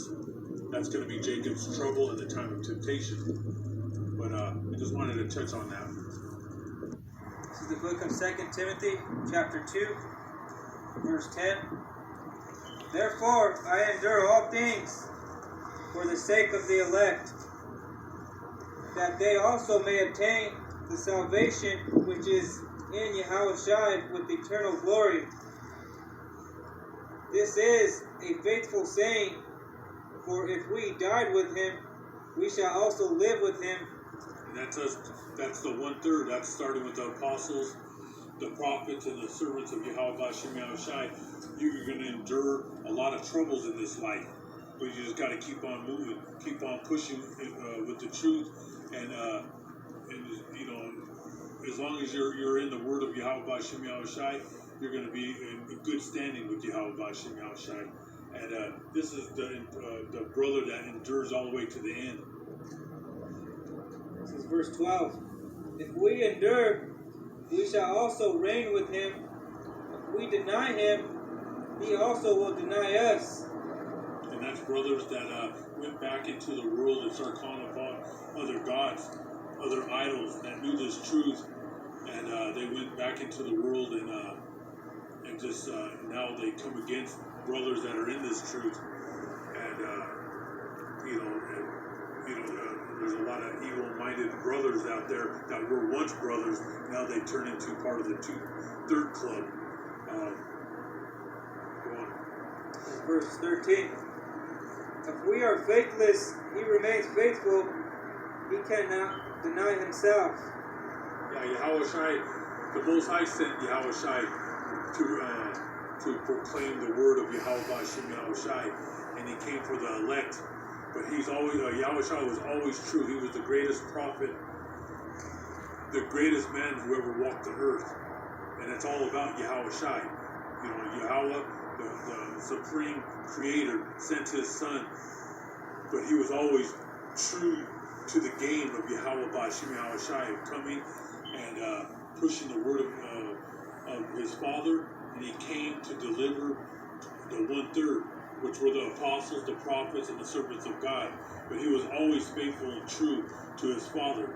brothers. That's going to be Jacob's trouble in the time of temptation. But I just wanted to touch on that. This is the book of 2 Timothy, chapter 2, verse 10. Therefore I endure all things for the sake of the elect, that they also may obtain the salvation which is in Yahushua with eternal glory. This is a faithful saying, for if we died with him, we shall also live with him. And that's the 1/3. That's starting with the apostles, the prophets, and the servants of Yahweh Shem Yahushai. You're going to endure a lot of troubles in this life, but you just got to keep on moving, keep on pushing with the truth, and you know, as long as you're in the word of Yahweh Shem Yahushai, you're going to be in good standing with Yahweh Shem Yahushai. And this is the brother that endures all the way to the end. This is verse 12. If we endure, we shall also reign with him. If we deny him, he also will deny us. And that's brothers that went back into the world and started calling upon other gods, other idols that knew this truth, and they went back into the world and just now they come against brothers that are in this truth, and there's a lot of evil-minded brothers out there that were once brothers. Now they turn into part of the third club. Go on. Verse 13. If we are faithless, he remains faithful. He cannot deny himself. Yeah, Yahushai, the Most High sent Yahushai to proclaim the word of Yahweh Shem Yahushai, and he came for the elect. But he's always Yahushai was always true. He was the greatest prophet, the greatest man who ever walked the earth, and it's all about Yahushai. You know, Yahweh, the supreme creator, sent his son, but he was always true to the game of Yahweh Shem Yahushai, coming and pushing the word of his Father, and he came to deliver the 1/3, which were the apostles, the prophets, and the servants of God. But he was always faithful and true to his Father,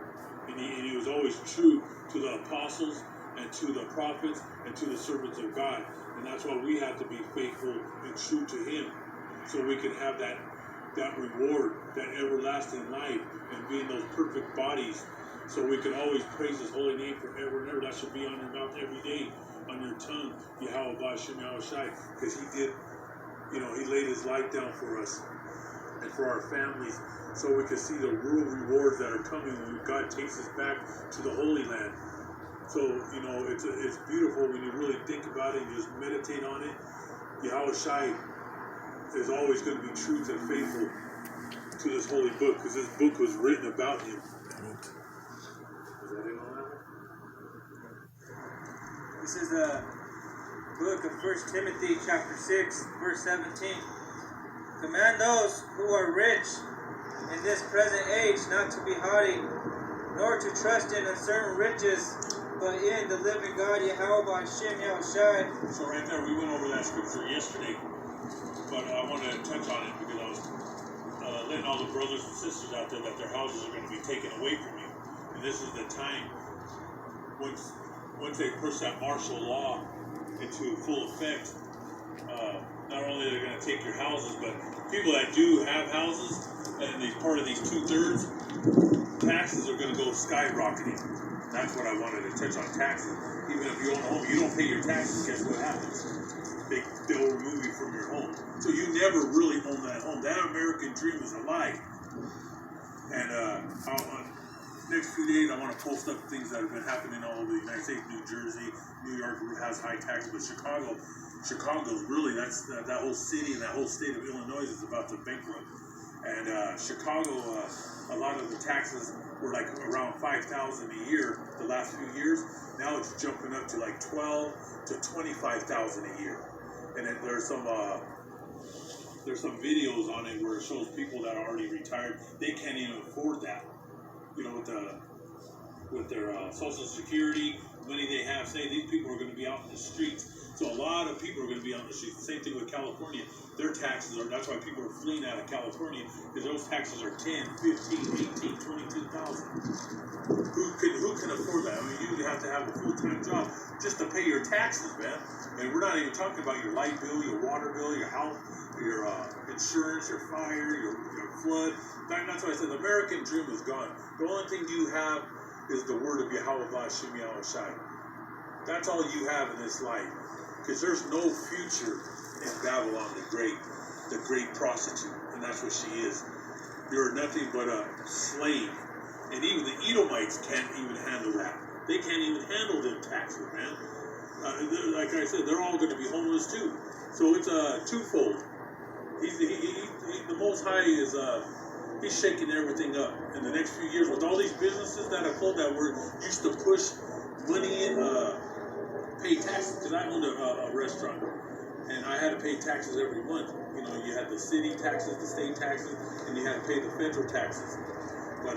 and he was always true to the apostles and to the prophets and to the servants of God. And that's why we have to be faithful and true to him, so we can have that reward, that everlasting life, and be in those perfect bodies, so we can always praise his holy name forever and ever. That should be on your mouth every day, on your tongue, Yahweh Shem Yahushai, because he did, he laid his life down for us and for our families, so we can see the real rewards that are coming when God takes us back to the Holy Land. So, it's beautiful when you really think about it and just meditate on it. Yahushai is always going to be true and faithful to this holy book, because this book was written about him. Is that it on that one? This is the book of 1 Timothy chapter 6, verse 17. Command those who are rich in this present age not to be haughty, nor to trust in uncertain riches, but in the living God, Yahweh Shem Yahushai. So right there, we went over that scripture yesterday, but I wanted to touch on it because I was letting all the brothers and sisters out there that their houses are going to be taken away from you. And this is the time, once they push that martial law into full effect, not only are they going to take your houses, but people that do have houses, and they're part of these 2/3, taxes are going to go skyrocketing. That's what I wanted to touch on, taxes. Even if you own a home, you don't pay your taxes, guess what happens? They'll remove you from your home. So you never really own that home. That American dream is a lie. And next few days, I want to post up things that have been happening all over the United States. New Jersey, New York has high taxes, but Chicago's really, that whole city and that whole state of Illinois is about to bankrupt. And Chicago, a lot of the taxes were like around $5,000 a year the last few years. Now it's jumping up to like $12,000 to $25,000 a year. And then there's some videos on it where it shows people that are already retired. They can't even afford that. With their Social Security money they have. Say these people are going to be out in the streets. So a lot of people are going to be on the streets. Same thing with California. Their taxes are, that's why people are fleeing out of California, because those taxes are 10, 15, 18, 22,000. Who can afford that? I mean, you have to have a full-time job just to pay your taxes, man. And we're not even talking about your light bill, your water bill, your health, your insurance, your fire, your flood. That's why I said the American dream is gone. The only thing you have is the word of Yahweh Shem Yahweh Shai. That's all you have in this life. Because there's no future in Babylon the great prostitute. And that's what she is. You're nothing but a slave. And even the Edomites can't even handle that. They can't even handle them taxes, man. Like I said, they're all going to be homeless too. So it's twofold. The Most High is he's shaking everything up in the next few years with all these businesses that have closed that were used to push money in, pay taxes. Because I owned a restaurant and I had to pay taxes every month. You know, you had the city taxes, the state taxes, and you had to pay the federal taxes. But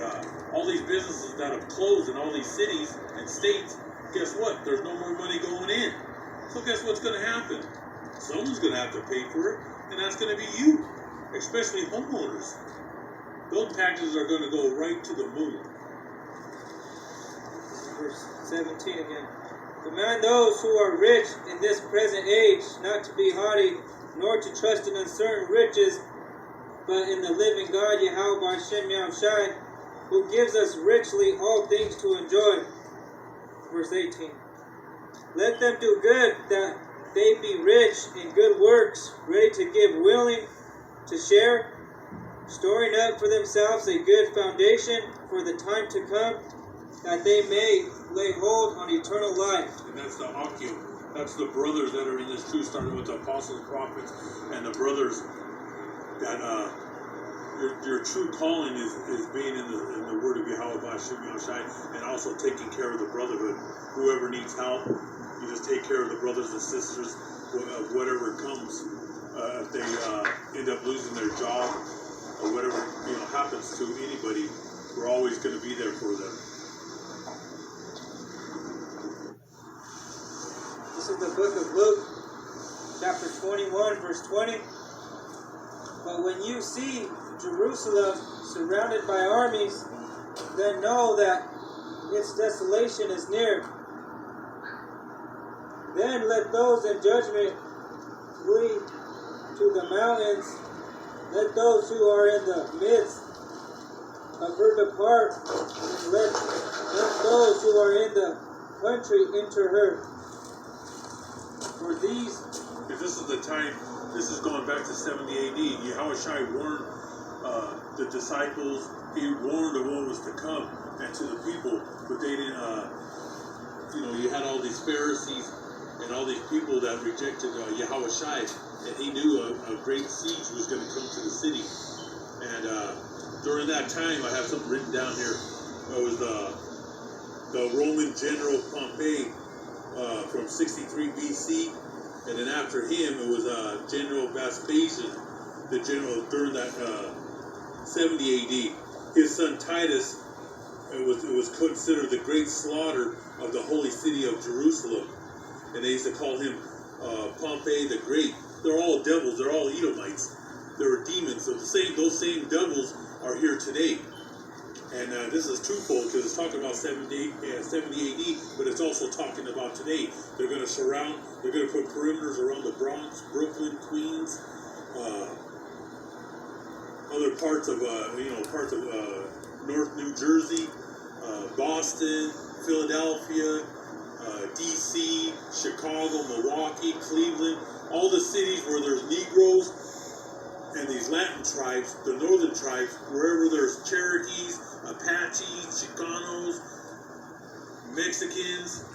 all these businesses that have closed in all these cities and states, guess what? There's no more money going in. So guess what's going to happen? Someone's going to have to pay for it, and that's going to be you, especially homeowners. Those taxes are going to go right to the moon. Verse 17 again. Command those who are rich in this present age not to be haughty, nor to trust in uncertain riches, but in the living God, Yahweh Shem Yahweh, who gives us richly all things to enjoy. Verse 18. Let them do good, that they be rich in good works, ready to give, willing to share, storing up for themselves a good foundation for the time to come, that they may lay hold on eternal life. And that's the Akim. That's the brothers that are in this too, starting with the apostles, prophets, and the brothers that your true calling is being in the word of Yahweh Shem Yahweh, and also taking care of the brotherhood. Whoever needs help, you just take care of the brothers and sisters, whatever comes. If they end up losing their job or whatever happens to anybody, we're always going to be there for them. This is the book of Luke, chapter 21, verse 20. But when you see Jerusalem surrounded by armies, then know that its desolation is near. Then let those in judgment flee to the mountains. Let those who are in the midst of her depart, and let those who are in the country enter her. For these... This is the time, this is going back to 70 AD. Yahushua warned the disciples, he warned of what was to come and to the people, but they didn't, you had all these Pharisees and all these people that rejected Yahushua, and he knew a great siege was going to come to the city. And during that time, I have something written down here. It was the Roman general Pompey from 63 BC, and then after him, it was General Vespasian, the general during that 70 AD. His son Titus, it was considered the great slaughter of the holy city of Jerusalem, and they used to call him Pompey the Great. They're all devils. They're all Edomites. They're demons. So those same devils are here today. And this is twofold because it's talking about 70 AD, but it's also talking about today. They're going to surround. They're going to put perimeters around the Bronx, Brooklyn, Queens, other parts of North New Jersey, Boston, Philadelphia, DC, Chicago, Milwaukee, Cleveland, all the cities where there's Negroes and these Latin tribes, the northern tribes, wherever there's Cherokees, Apaches, Chicanos, Mexicans,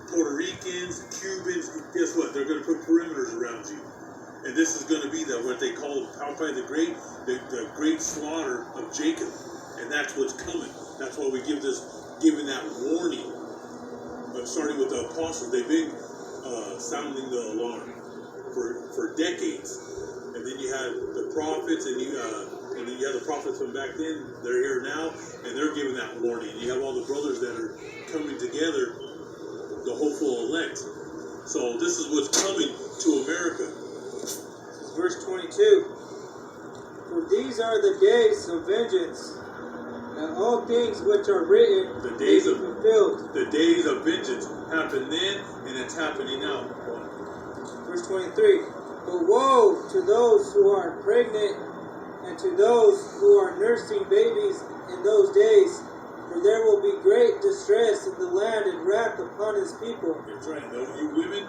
Puerto Ricans, Cubans, guess what? They're going to put perimeters around you. And this is going to be what they call Pompey the Great, the great slaughter of Jacob. And that's what's coming. That's why we giving that warning. Starting with the apostles, they've been sounding the alarm for decades. And then you had the prophets, and then you have the prophets from back then. They're here now, and they're giving that warning. You have all the brothers that are coming together, the hopeful elect. So this is what's coming to America. This is verse 22. For these are the days of vengeance, and all things which are written The days may of be fulfilled. the days of vengeance happened then, and it's happening now. Verse 23. But woe to those who are pregnant and to those who are nursing babies in those days, for there will be great distress in the land and wrath upon his people. That's right. Though you women,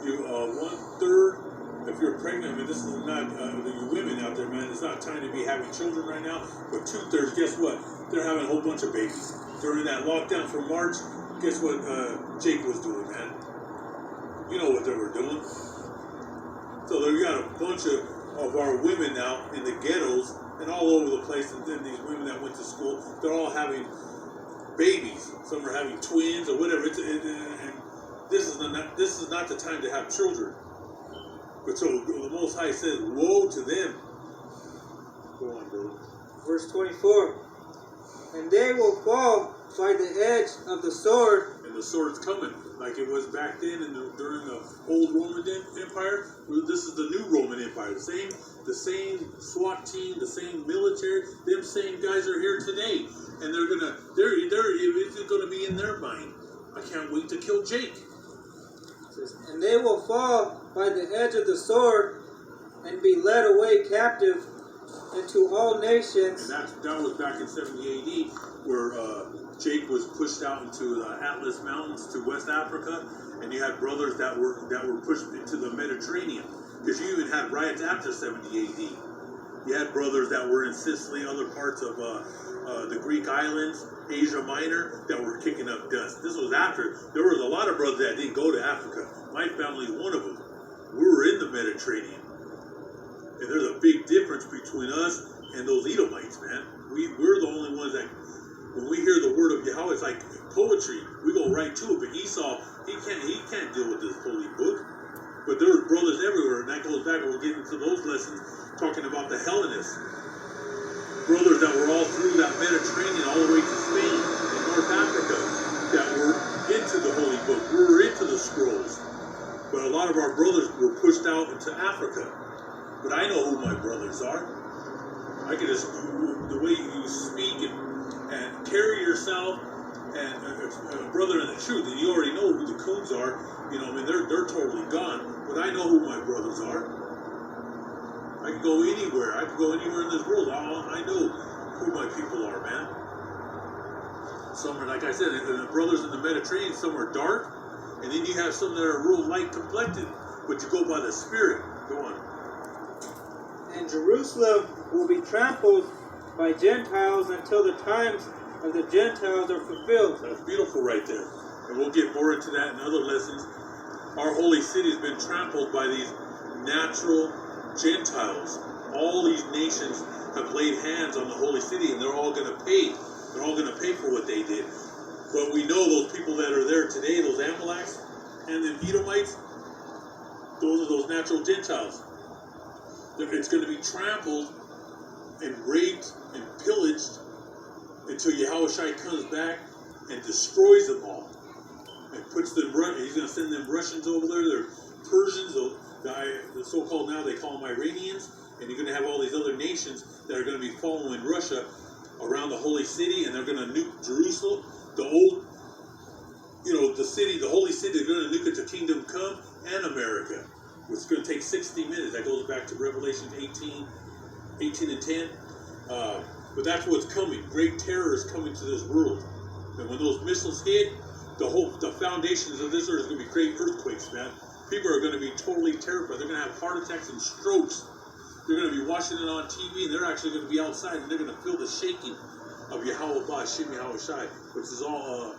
you 1/3. If you're pregnant, I mean, this is not you women out there, man. It's not time to be having children right now. But 2/3, guess what? They're having a whole bunch of babies during that lockdown for March. Guess what Jake was doing, man? You know what they were doing. So there you got a bunch of our women now in the ghettos and all over the place, and then these women that went to school, they're all having babies. Some are having twins or whatever. And this is not the time to have children. But so the Most High says, woe to them. Go on, brother. Verse 24. And they will fall by the edge of the sword. And the sword's coming, like it was back then during the old Roman Empire. This is the new Roman Empire. The same SWAT team, the same military. Them same guys are here today, and it's gonna be in their mind. I can't wait to kill Jake. And they will fall by the edge of the sword and be led away captive into all nations. And that was back in 70 AD, where Jake was pushed out into the Atlas Mountains to West Africa, and you had brothers that were pushed into the Mediterranean. Because you even had riots after 70 AD. You had brothers that were in Sicily, other parts of the Greek islands, Asia Minor, that were kicking up dust. This was after. There was a lot of brothers that didn't go to Africa. My family's one of them. We were in the Mediterranean. And there's a big difference between us and those Edomites, man. We're the only ones that, when we hear the word of Yahweh, it's like poetry. We go right to it. But Esau, he can't deal with this holy book. But there were brothers everywhere, and that goes back, and we'll get into those lessons, talking about the Hellenists. Brothers that were all through that Mediterranean, all the way to Spain and North Africa, that were into the holy book. We were into the scrolls. But a lot of our brothers were pushed out into Africa. But I know who my brothers are. I can just, the way you speak and carry yourself, and a brother in the truth, and you already know who the coons are. You know, I mean, they're totally gone. But I know who my brothers are. I can go anywhere. I can go anywhere in this world. I know who my people are, man. Some are, like I said, the brothers in the Mediterranean, some are dark, and then you have some that are real light complected. But you go by the Spirit. Go on. And Jerusalem will be trampled by Gentiles until the times of the Gentiles are fulfilled. That's beautiful right there. And we'll get more into that in other lessons. Our holy city has been trampled by these natural Gentiles. All these nations have laid hands on the holy city, and they're all going to pay. They're all going to pay for what they did. But we know those people that are there today, those Amaleks and the Edomites, those are those natural Gentiles. It's going to be trampled and raped and pillaged until Yahushua comes back and destroys them all. And puts them, he's going to send them Russians over there. They're Persians, the so-called, now they call them Iranians. And you're going to have all these other nations that are going to be following Russia around the holy city, and they're going to nuke Jerusalem, the old, the city, the holy city. They're going to nuke it to Kingdom Come and America. It's going to take 60 minutes. That goes back to Revelation 18 and 10. But that's what's coming. Great terror is coming to this world. And when those missiles hit, the foundations of this earth is going to be great earthquakes, man. People are going to be totally terrified. They're going to have heart attacks and strokes. They're going to be watching it on TV, and they're actually going to be outside, and they're going to feel the shaking of Yahweh Ba'Shem Yahweh Shai, which is all,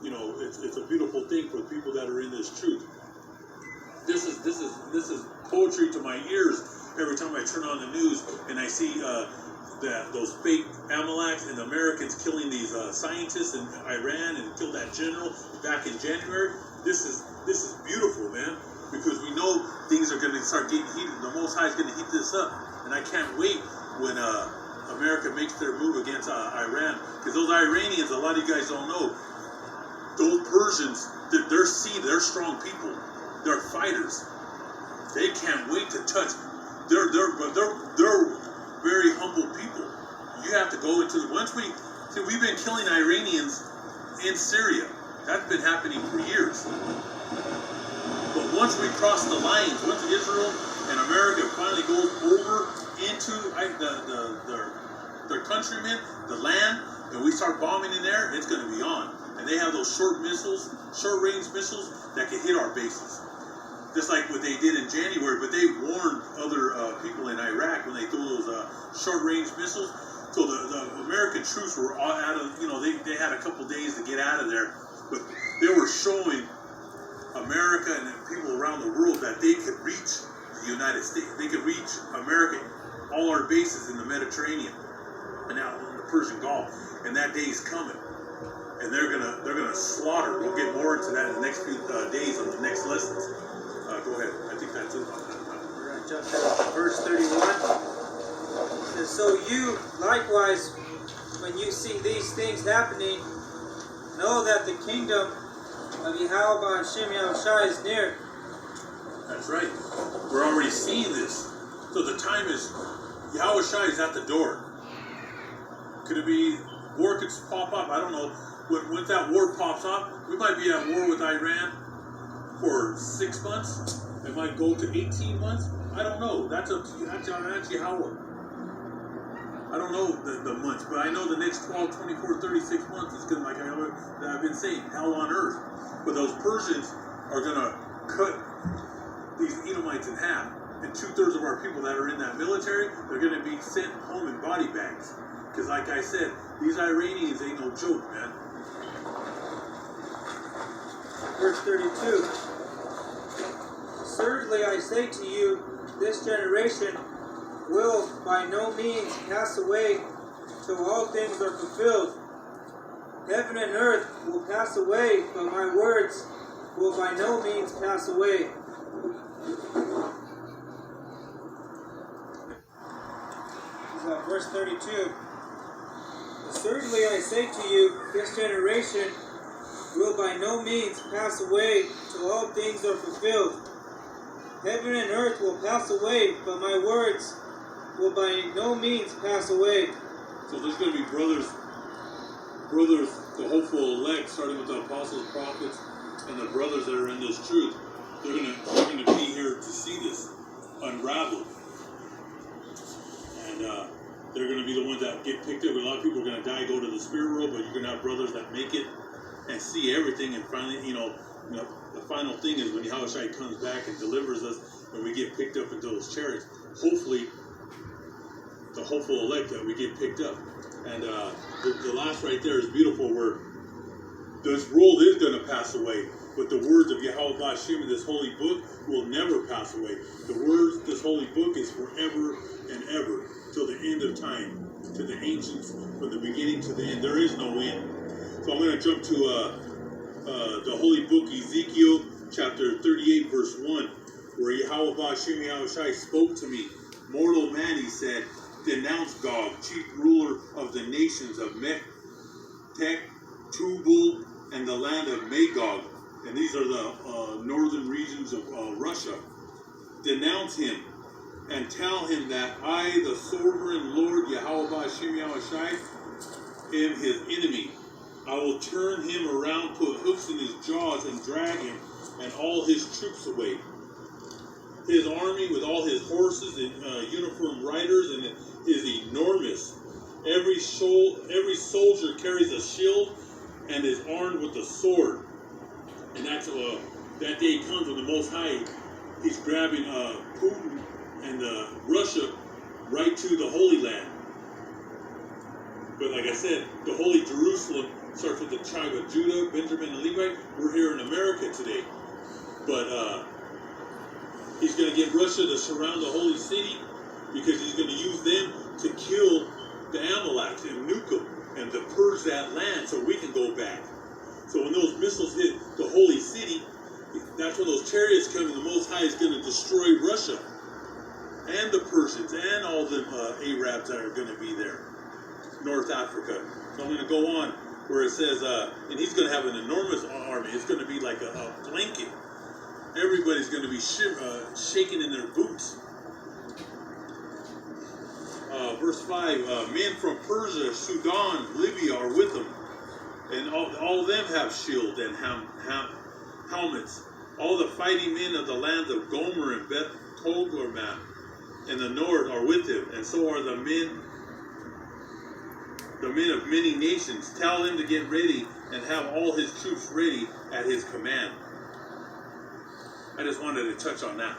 it's a beautiful thing for the people that are in this truth. This is poetry to my ears every time I turn on the news and I see those fake Amaleks and the Americans killing these scientists in Iran and killed that general back in January. This is beautiful, man, because we know things are going to start getting heated. The Most High is going to heat this up, and I can't wait when America makes their move against Iran, because those Iranians, a lot of you guys don't know, those Persians, they're strong people. they're fighters. They can't wait to touch. They're very humble people. You have to go into we've been killing Iranians in Syria. That's been happening for years. But once we cross the lines, once Israel and America finally goes over into their countrymen, the land, and we start bombing in there, it's going to be on. And they have those short-range missiles that can hit our bases. Just like what they did in January, but they warned other people in Iraq when they threw those short-range missiles. So the American troops were all out of, they had a couple days to get out of there, but they were showing America and people around the world that they could reach the United States. They could reach America, all our bases in the Mediterranean and now in the Persian Gulf. And that day is coming, and they're gonna slaughter. We'll get more into that in the next few days on the next lessons. Go ahead. I think that's it. We're going to jump to verse 31. It says, so you likewise, when you see these things happening, know that the kingdom of Yahweh Hashem Yahushua is near. That's right. We're already seeing this. So the time is, Yahushua is at the door. Could it be war could pop up? I don't know. When that war pops up, we might be at war with Iran for 6 months. It might go to 18 months. I don't know. That's Yahweh. I don't know the months, but I know the next 12, 24, 36 months is going to, like I've been saying, hell on earth. But those Persians are going to cut these Edomites in half. And 2/3 of our people that are in that military, they're going to be sent home in body bags. Because like I said, these Iranians ain't no joke, man. Verse 32. Certainly I say to you, this generation will by no means pass away till all things are fulfilled. Heaven and earth will pass away, but my words will by no means pass away. Verse 32. Certainly I say to you, this generation will by no means pass away till all things are fulfilled. Heaven and earth will pass away, but my words will by no means pass away. So there's going to be brothers, the hopeful elect, starting with the apostles, prophets, and the brothers that are in this truth. They're going to be here to see this unravel. And they're going to be the ones that get picked up. A lot of people are going to die, go to the spirit world, but you're going to have brothers that make it and see everything. And finally, the final thing is when Yahushua comes back and delivers us, and we get picked up into those chariots. Hopefully, the hopeful elect that we get picked up. And the last right there is beautiful, where this world is going to pass away, but the words of Yahweh Hashem in this holy book will never pass away. The words, this holy book, is forever and ever, till the end of time, to the ancients, from the beginning to the end. There is no end. So I'm going to jump to the holy book, Ezekiel, chapter 38, verse 1, where Yahweh Hashem Yahushua spoke to me. Mortal man, he said, denounce Gog, chief ruler of the nations of Mech, Tubal, and the land of Magog. And these are the northern regions of Russia. Denounce him and tell him that I, the sovereign Lord Yahweh Hashem Yahushua, am his enemy. I will turn him around, put hooks in his jaws, and drag him and all his troops away. His army with all his horses and uniformed riders and is enormous. Every soldier carries a shield and is armed with a sword. And that's that day comes when the Most High, he's grabbing Putin and Russia right to the Holy Land. But like I said, the Holy Jerusalem starts with the tribe of Judah, Benjamin, and Levi. We're here in America today. But he's going to get Russia to surround the Holy City, because he's going to use them to kill the Amalekites and nuke them and to purge that land so we can go back. So when those missiles hit the Holy City, that's when those chariots come, and the Most High is going to destroy Russia and the Persians and all the Arabs that are going to be there. North Africa. So I'm going to go on where it says, and he's going to have an enormous army. It's going to be like a blanket. everybody's going to be shaking in their boots. Verse 5, men from Persia, Sudan, Libya are with them, and all of them have shield and helmets. All the fighting men of the lands of Gomer and Beth Togarmah in the north are with him, and so are the men of many nations. Tell him to get ready and have all his troops ready at his command. I just wanted to touch on that.